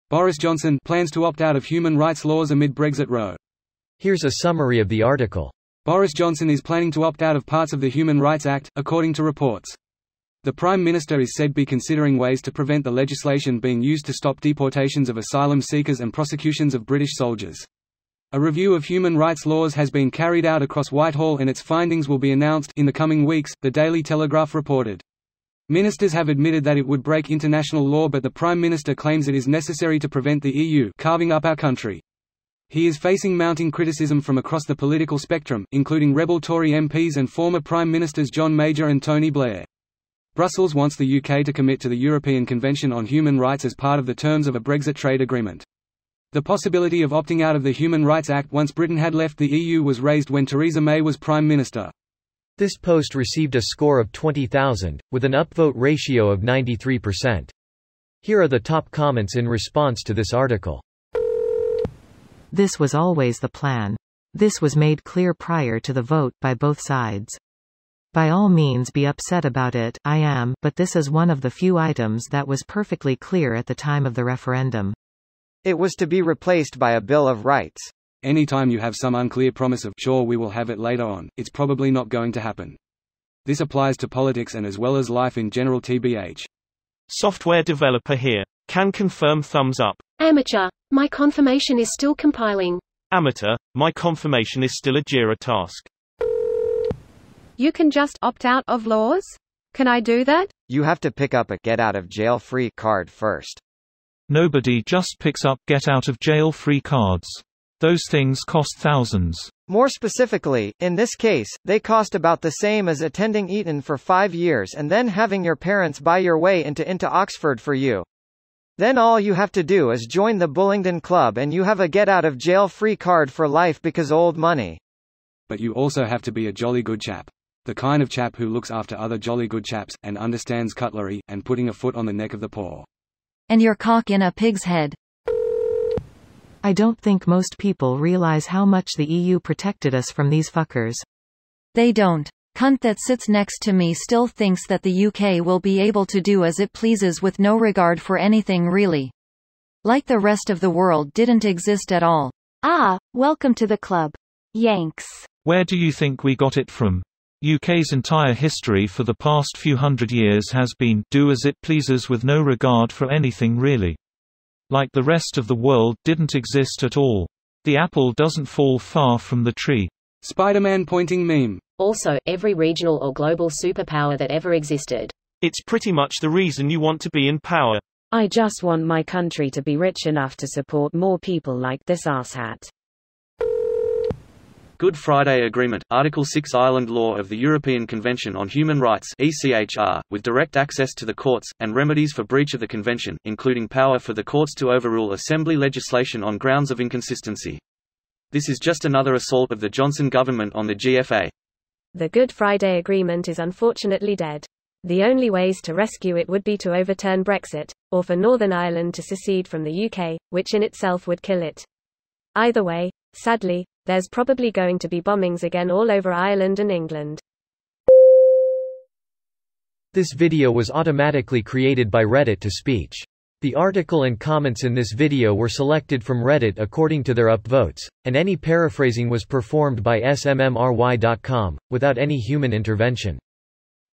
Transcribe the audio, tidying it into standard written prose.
Boris Johnson plans to opt out of human rights laws amid Brexit row. Here's a summary of the article. Boris Johnson is planning to opt out of parts of the Human Rights Act, according to reports. The Prime Minister is said to be considering ways to prevent the legislation being used to stop deportations of asylum seekers and prosecutions of British soldiers. A review of human rights laws has been carried out across Whitehall and its findings will be announced in the coming weeks, the Daily Telegraph reported. Ministers have admitted that it would break international law, but the Prime Minister claims it is necessary to prevent the EU carving up our country. He is facing mounting criticism from across the political spectrum, including rebel Tory MPs and former Prime Ministers John Major and Tony Blair. Brussels wants the UK to commit to the European Convention on Human Rights as part of the terms of a Brexit trade agreement. The possibility of opting out of the Human Rights Act once Britain had left the EU was raised when Theresa May was Prime Minister. This post received a score of 20,000, with an upvote ratio of 93%. Here are the top comments in response to this article. This was always the plan. This was made clear prior to the vote by both sides. By all means be upset about it, I am, but this is one of the few items that was perfectly clear at the time of the referendum. It was to be replaced by a Bill of Rights. Anytime you have some unclear promise of "sure, we will have it later on," it's probably not going to happen. This applies to politics and as well as life in general. TBH. Software developer here. Can confirm thumbs up. Amateur. My confirmation is still compiling. Amateur. My confirmation is still a Jira task. You can just opt out of laws? Can I do that? You have to pick up a get-out-of-jail-free card first. Nobody just picks up get-out-of-jail-free cards. Those things cost thousands. More specifically, in this case, they cost about the same as attending Eton for 5 years and then having your parents buy your way into Oxford for you. Then all you have to do is join the Bullingdon Club and you have a get-out-of-jail-free card for life because old money. But you also have to be a jolly good chap. The kind of chap who looks after other jolly good chaps, and understands cutlery, and putting a foot on the neck of the poor. And your cock in a pig's head. I don't think most people realize how much the EU protected us from these fuckers. They don't. Cunt that sits next to me still thinks that the UK will be able to do as it pleases with no regard for anything really. Like the rest of the world didn't exist at all. Ah, welcome to the club. Yanks. Where do you think we got it from? UK's entire history for the past few hundred years has been do as it pleases with no regard for anything really. Like the rest of the world didn't exist at all. The apple doesn't fall far from the tree. Spider-Man pointing meme. Also, every regional or global superpower that ever existed. It's pretty much the reason you want to be in power. I just want my country to be rich enough to support more people like this asshat. Good Friday Agreement, Article 6 Ireland Law of the European Convention on Human Rights (ECHR), with direct access to the courts, and remedies for breach of the Convention, including power for the courts to overrule Assembly legislation on grounds of inconsistency. This is just another assault of the Johnson government on the GFA. The Good Friday Agreement is unfortunately dead. The only ways to rescue it would be to overturn Brexit, or for Northern Ireland to secede from the UK, which in itself would kill it. Either way, sadly, there's probably going to be bombings again all over Ireland and England. This video was automatically created by Reddit to speech. The article and comments in this video were selected from Reddit according to their upvotes, and any paraphrasing was performed by smmry.com, without any human intervention.